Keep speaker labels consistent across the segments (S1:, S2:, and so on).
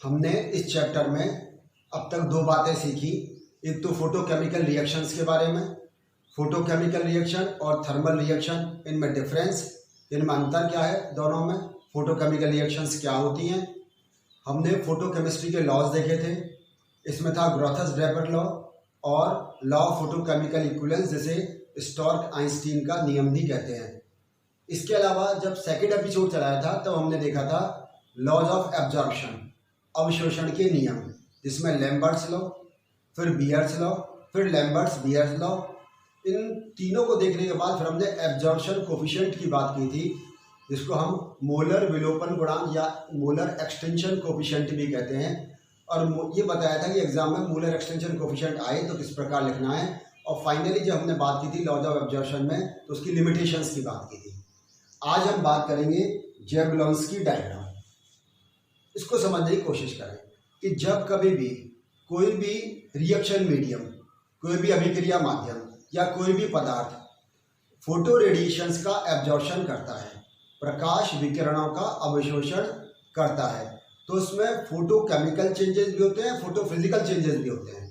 S1: हमने इस चैप्टर में अब तक दो बातें सीखी। एक तो फोटोकेमिकल रिएक्शंस के बारे में, फोटोकेमिकल रिएक्शन और थर्मल रिएक्शन, इनमें डिफरेंस, इनमें अंतर क्या है दोनों में, फोटोकेमिकल रिएक्शंस क्या होती हैं। हमने फोटोकेमिस्ट्री के लॉज देखे थे। इसमें था ग्रोथस ड्रेपर लॉ और लॉ ऑफ फोटोकेमिकल इक्विवेलेंस, जिसे स्टोर्क आइंस्टीन का नियम भी कहते हैं। इसके अलावा जब सेकंड एपिसोड चलाया था तब हमने देखा था लॉज ऑफ एब्जॉर्प्शन, अवशोषण के नियम, जिसमें लैम्बर्ट्स लॉ, फिर बियर्स लॉ, फिर लैम्बर्ट्स बियर्स लॉ। इन तीनों को देखने के बाद फिर हमने एब्जॉर्प्शन कोफिशिएंट की बात की थी, जिसको हम मोलर विलोपन गुणांक या मोलर एक्सटेंशन कोफिशिएंट भी कहते हैं। और ये बताया था कि एग्जाम में मोलर एक्सटेंशन कोफिशिएंट आए तो किस प्रकार लिखना है। और फाइनली जब हमने बात की थी लॉज ऑफ एब्जॉर्प्शन में, तो उसकी लिमिटेशंस की बात की थी। आज हम बात करेंगे जैवलॉन्स्की डायग्राम। इसको समझने की कोशिश करें कि जब कभी भी कोई भी रिएक्शन मीडियम, कोई भी अभिक्रिया माध्यम या कोई भी पदार्थ फोटो रेडिएशंस का एब्जॉर्प्शन करता है, प्रकाश विकिरणों का अवशोषण करता है, तो उसमें फोटोकेमिकल चेंजेस भी होते हैं, फोटोफिजिकल चेंजेस भी होते हैं।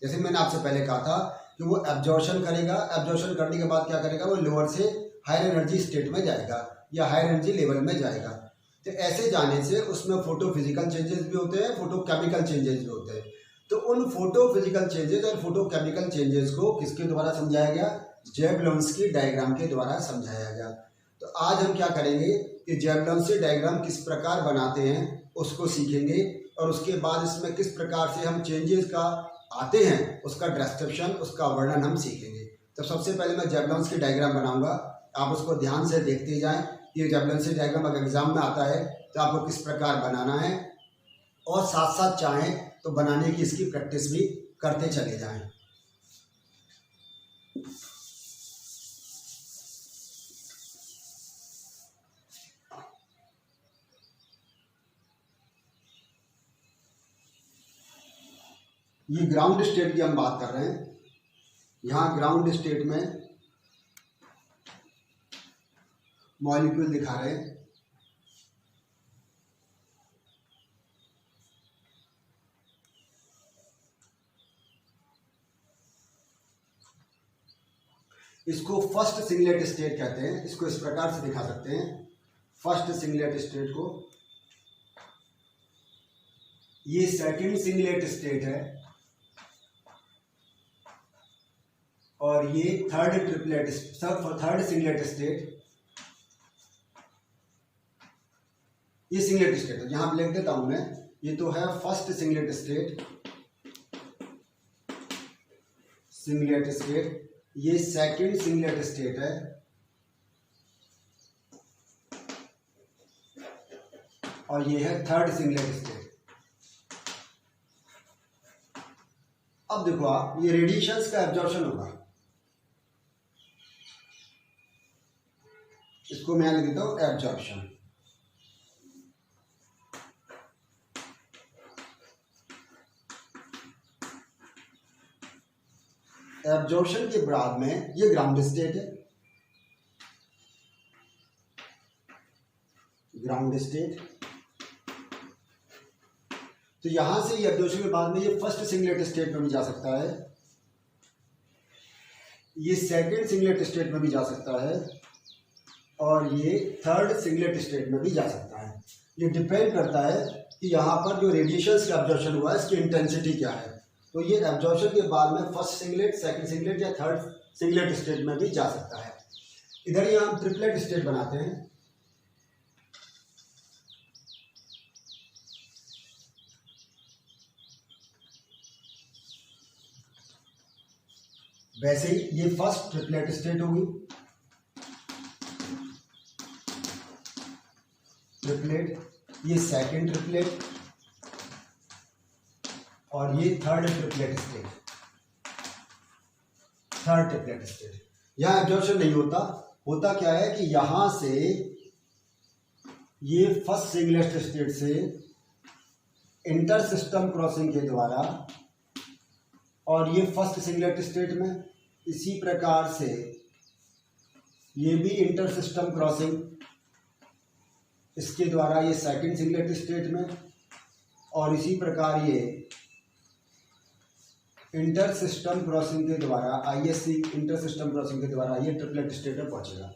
S1: जैसे मैंने आपसे पहले कहा था कि वो एब्जॉर्प्शन करेगा, एब्जॉर्प्शन करने के बाद क्या करेगा, वो लोअर से हायर एनर्जी स्टेट में जाएगा या हायर एनर्जी लेवल में जाएगा। तो ऐसे जाने से उसमें फोटोफिजिकल चेंजेस भी होते हैं, फोटोकेमिकल चेंजेस भी होते हैं। तो उन फोटोफिजिकल चेंजेस और फोटोकेमिकल चेंजेस को किसके द्वारा समझाया गया, जैवलॉन्स्की डायग्राम के द्वारा समझाया गया। तो आज हम क्या करेंगे कि जैवलॉन्स्की डायग्राम किस प्रकार बनाते हैं उसको सीखेंगे, और उसके बाद इसमें किस प्रकार से हम चेंजेस का आते हैं उसका डिस्क्रिप्शन, उसका वर्णन हम सीखेंगे। तो सबसे पहले मैं जैवलॉन्स्की डायग्राम बनाऊंगा, आप उसको ध्यान से देखते जाएं। ये जैवलॉन्स्की डायग्राम अगर एग्जाम में आता है तो आपको किस प्रकार बनाना है, और साथ साथ चाहें तो बनाने की इसकी प्रैक्टिस भी करते चले जाएं। ये ग्राउंड स्टेट की हम बात कर रहे हैं। यहाँ ग्राउंड स्टेट में मॉलिक्यूल दिखा रहे हैं। इसको फर्स्ट सिंगलेट स्टेट कहते हैं। इसको इस प्रकार से दिखा सकते हैं, फर्स्ट सिंगलेट स्टेट को। ये सेकंड सिंगलेट स्टेट है और ये थर्ड सिंगलेट स्टेट। ये सिंगलेट स्टेट है, यहां लिख देता हूं मैं। ये तो है फर्स्ट सिंगलेट स्टेट, ये सेकंड सिंगलेट स्टेट है, और ये है थर्ड सिंगलेट स्टेट। अब देखो आप, ये रेडिएशंस का एब्जॉर्प्शन होगा। इसको मैं लिख देता हूं एब्जॉर्प्शन। एब्जॉर्प्शन के बाद में ये ग्राउंड स्टेट है, ग्राउंड स्टेट। तो यहां से ये एब्जॉर्प्शन के बाद में ये फर्स्ट सिंगलेट स्टेट में भी जा सकता है, ये सेकंड सिंगलेट स्टेट में भी जा सकता है, और ये थर्ड सिंगलेट स्टेट में भी जा सकता है। ये डिपेंड करता है कि यहाँ पर जो रेडिएशंस का एब्जॉर्प्शन हुआ है इसकी इंटेंसिटी क्या है। तो ये एब्जॉर्प्शन के बाद में फर्स्ट सिंगलेट, सेकंड सिंगलेट या थर्ड सिंगलेट स्टेट में भी जा सकता है। इधर ही हम ट्रिपलेट स्टेट बनाते हैं। वैसे ही ये फर्स्ट ट्रिपलेट स्टेट होगी, ट्रिपलेट, ये सेकंड ट्रिपलेट, और ये थर्ड ट्रिपलेट स्टेट, यहाँ एब्जॉर्प्शन नहीं होता। होता क्या है कि यहां से ये फर्स्ट सिंगलेट स्टेट से इंटर सिस्टम क्रॉसिंग के द्वारा, और ये फर्स्ट सिंगलेट स्टेट में, इसी प्रकार से ये भी इंटर सिस्टम क्रॉसिंग, इसके द्वारा ये सेकंड सिंगलेट स्टेट में, और इसी प्रकार ये इंटर सिस्टम क्रॉसिंग के द्वारा ISC इंटर सिस्टम क्रॉसिंग के द्वारा ये ट्रिपलेट स्टेट में पहुंचेगा।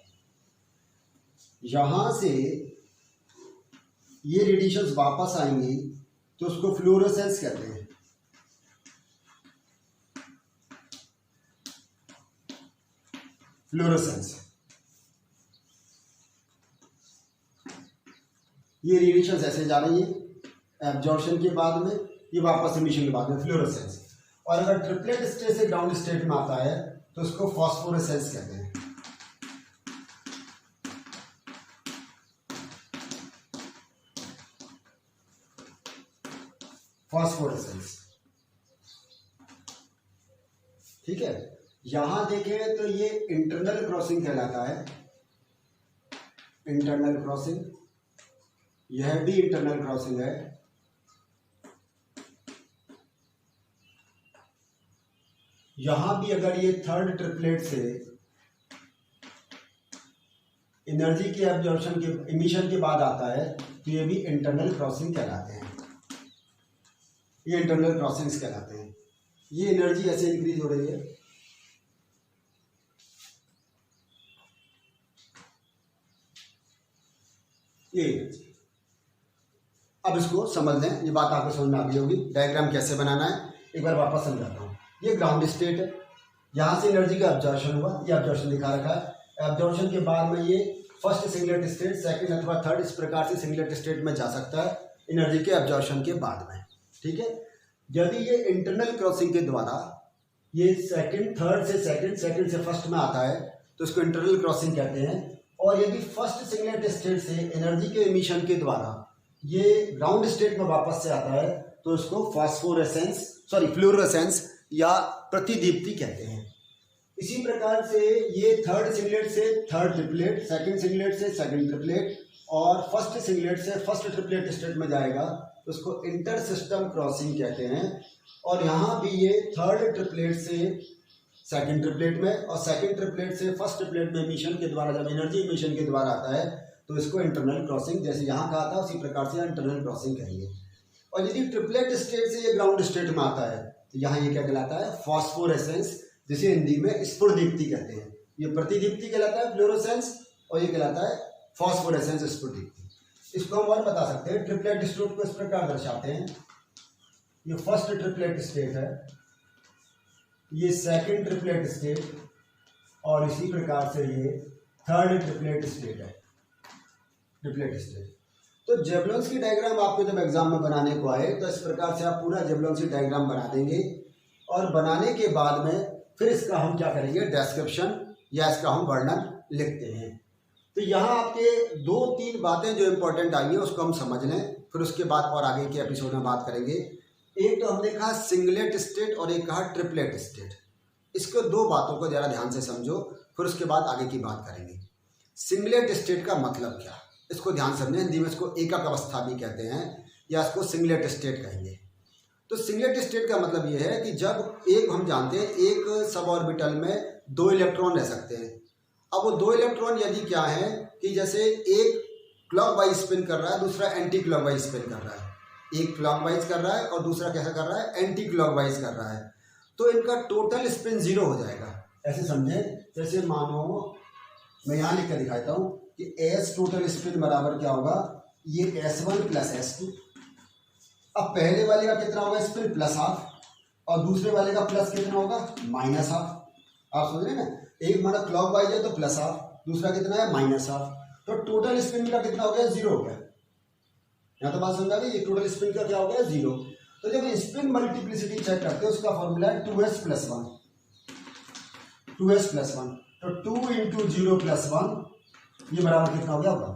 S1: यहां से ये रेडिएशंस वापस आएंगी तो उसको फ्लोरोसेंस कहते हैं। फ्लोरोसेंस, ये रेडिएशंस ऐसे जा रही है एब्जॉर्प्शन के बाद में, ये वापस एमिशन के बाद में, फ्लोरोसेंस। और अगर ट्रिपलेट स्टेट से ग्राउंड स्टेट में आता है तो उसको फॉस्फोरेसेंस कहते हैं। फॉस्फोरेसेंस, ठीक है। यहां देखें तो ये इंटरनल क्रॉसिंग कहलाता है, इंटरनल क्रॉसिंग, यह भी इंटरनल क्रॉसिंग है। यहां भी अगर ये थर्ड ट्रिपलेट से एनर्जी के एब्जॉर्प्शन के इमिशन के बाद आता है तो ये भी इंटरनल क्रॉसिंग कहलाते हैं, ये इंटरनल क्रॉसिंग्स कहलाते हैं। ये एनर्जी ऐसे इंक्रीज हो रही है, ये एनर्जी। अब इसको समझ लें, ये बात आपको समझ में आ गई होगी। डायग्राम कैसे बनाना है एक बार वापस समझाता हूँ। ये ग्राउंड स्टेट है, यहाँ से एनर्जी का एब्जॉर्प्शन हुआ, ये एब्जॉर्प्शन दिखा रखा है। एब्जॉर्प्शन के बाद में ये फर्स्ट सिंगलेट स्टेट, सेकंड अथवा थर्ड, इस प्रकार से सिंगलेट स्टेट में जा सकता है एनर्जी के एब्जॉर्प्शन के बाद में, ठीक है। यदि ये इंटरनल क्रॉसिंग के द्वारा ये सेकंड, थर्ड से सेकंड, सेकंड से फर्स्ट में आता है तो इसको इंटरनल क्रॉसिंग कहते हैं। और यदि फर्स्ट सिंगलेट स्टेट से एनर्जी के एमिशन के द्वारा ये ग्राउंड स्टेट में वापस से आता है तो इसको फ्लोरोसेंस या प्रतिदीप्ति कहते हैं। इसी प्रकार से ये थर्ड सिंगलेट से थर्ड ट्रिपलेट, सेकंड सिंगलेट से सेकंड ट्रिपलेट और फर्स्ट सिंगलेट से फर्स्ट ट्रिपलेट स्टेट में जाएगा तो उसको इंटर सिस्टम क्रॉसिंग कहते हैं। और यहाँ भी ये थर्ड ट्रिपलेट से सेकंड ट्रिपलेट में और सेकंड ट्रिपलेट से फर्स्ट ट्रिपलेट में मिशन के द्वारा, जब एनर्जी मिशन के द्वारा आता है तो इसको इंटरनल क्रॉसिंग, जैसे यहाँ कहा था उसी प्रकार से इंटरनल क्रॉसिंग कहेंगे। और यदि ट्रिपलेट स्टेट से ये ग्राउंड स्टेट में आता है तो यहाँ ये क्या कहलाता है, फॉस्फोरेसेंस, जिसे हिंदी में स्फुरदीप्ति कहते हैं। ये प्रतिदीप्ति कहलाता है फ्लोरोसेंस और ये कहलाता है फॉस्फोरेसेंस, स्फुरदीप्ति। इसको हम और बता सकते हैं, ट्रिपलेट स्टेट को इस प्रकार दर्शाते हैं। ये फर्स्ट ट्रिपलेट स्टेट है, ये सेकंड ट्रिपलेट स्टेट और इसी प्रकार से ये थर्ड ट्रिपलेट स्टेट है, ट्रिपलेट स्टेट। तो जेवलॉन्स की डायग्राम आपको जब एग्जाम में बनाने को आए तो इस प्रकार से आप पूरा जेवलॉन्स की डायग्राम बना देंगे और बनाने के बाद में फिर इसका हम क्या करेंगे, डिस्क्रिप्शन या इसका हम वर्णन लिखते हैं। तो यहाँ आपके 2-3 बातें जो इंपॉर्टेंट आई है उसको हम समझ लें, फिर उसके बाद और आगे के एपिसोड में बात करेंगे। एक तो हमने कहा सिंगलेट स्टेट और एक कहा ट्रिपलेट स्टेट। इसको 2 बातों को ज़रा ध्यान से समझो, फिर उसके बाद आगे की बात करेंगे। सिंगलेट स्टेट का मतलब क्या, इसको ध्यान समझें। हिंदी में इसको एकक अवस्था भी कहते हैं या इसको सिंगलेट स्टेट कहेंगे। तो सिंगलेट स्टेट का मतलब ये है कि जब एक, हम जानते हैं एक सब ऑर्बिटल में 2 इलेक्ट्रॉन रह सकते हैं। अब वो 2 इलेक्ट्रॉन यदि क्या है कि जैसे एक क्लॉकवाइज स्पिन कर रहा है, दूसरा एंटी क्लॉकवाइज स्पिन कर रहा है, एक क्लॉकवाइज कर रहा है और दूसरा कैसा कर रहा है, एंटी क्लॉकवाइज कर रहा है, तो इनका टोटल स्पिन 0 हो जाएगा। ऐसे समझें, जैसे मानो मैं यहाँ लिख कर दिखाता हूँ कि S टोटल स्पिन बराबर क्या होगा, ये S1 प्लस S2। अब पहले वाले का कितना होगा स्पिन, प्लस हाफ, और दूसरे वाले का प्लस कितना होगा, माइनस हाफ। आप समझ रहे हैं ना, एक माना क्लॉकवाइज है तो प्लस हाफ, दूसरा कितना है, माइनस हाफ, तो टोटल स्पिन का कितना हो गया, 0 हो गया। यहाँ तो बात समझा गई, ये टोटल स्पिन का क्या हो गया, 0। तो जब स्पिन मल्टीप्लिसिटी चेक करते हैं उसका फॉर्मूला है 2s + 1, 2s + 1, तो 2 × 0 + 1 ये बराबर कितना हो गया होगा।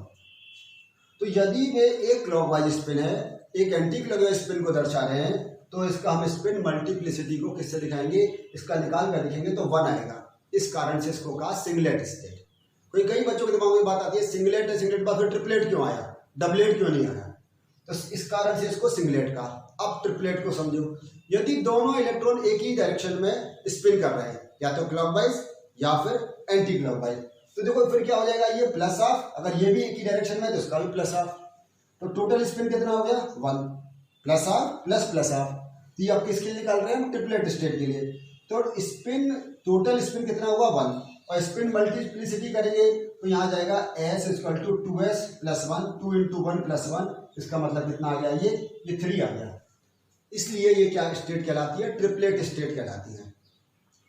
S1: तो यदि वे एक क्लॉकवाइज स्पिन है, एक एंटी क्लॉकवाइज स्पिन को दर्शा रहे हैं, तो इसका हम स्पिन मल्टीप्लिसिटी को किससे दिखाएंगे, इसका निकाल कर लिखेंगे तो 1 आएगा। इस कारण से इसको कहा सिंगलेट स्टेट। कोई कई बच्चों के दिमाग में बात आती है सिंगलेट है, सिंगलेट बाद फिर ट्रिपलेट क्यों आया, डबलेट क्यों नहीं आया, तो इस कारण से इसको सिंगलेट कहा। अब ट्रिपलेट को समझो, यदि दोनों इलेक्ट्रॉन एक ही डायरेक्शन में स्पिन कर रहे हैं, या तो क्लॉकवाइज या फिर एंटी क्लॉकवाइज, तो देखो फिर क्या हो जाएगा, ये प्लस हाफ, अगर ये भी एक ही डायरेक्शन में तो इसका भी प्लस हाफ, तो टोटल स्पिन कितना हो गया, 1। Plus half plus plus half. तो ये अब किसके लिए निकाल रहे हैं हम? ट्रिपलेट स्टेट के लिए। तो स्पिन, टोटल स्पिन कितना हुआ? 1, और स्पिन मल्टीप्लिसिटी करेंगे तो यहाँ जाएगा s equal to 2s plus 1, 2 into 1 plus 1, इसका मतलब कितना आ गया? ये 3 आ गया। इसलिए ये क्या स्टेट कहलाती है? ट्रिपलेट स्टेट कहलाती है।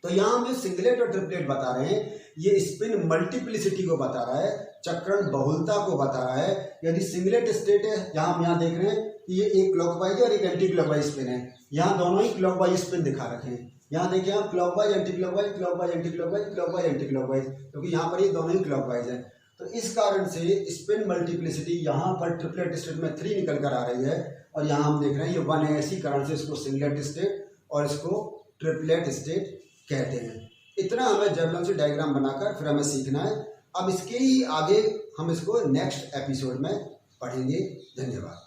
S1: तो यहाँ हम जो सिंगलेट और ट्रिपलेट बता रहे हैं, ये स्पिन मल्टीप्लिसिटी को बता रहा है, चक्रण बहुलता को बता रहा है। यदि सिंगलेट स्टेट है, यहाँ हम यहाँ देख रहे हैं कि ये एक क्लॉकवाइज और एक एंटी क्लॉकवाइज स्पिन है। यहाँ दोनों ही क्लॉकवाइज स्पिन दिखा रखे हैं। यहाँ देखिए आप, clockwise anti clockwise, clockwise anti clockwise, clockwise anti clockwise, क्योंकि यहाँ पर ये दोनों ही क्लॉकवाइज है। तो इस कारण से स्पिन मल्टीप्लिसिटी यहाँ पर ट्रिपलेट स्टेट में 3 निकल कर आ रही है, और यहाँ हम देख रहे हैं ये 1 है। इसी कारण से इसको सिंगलेट स्टेट और इसको ट्रिपलेट स्टेट कहते हैं। इतना हमें जर्नल से डायग्राम बनाकर फिर हमें सीखना है। अब इसके ही आगे हम इसको नेक्स्ट एपिसोड में पढ़ेंगे। धन्यवाद।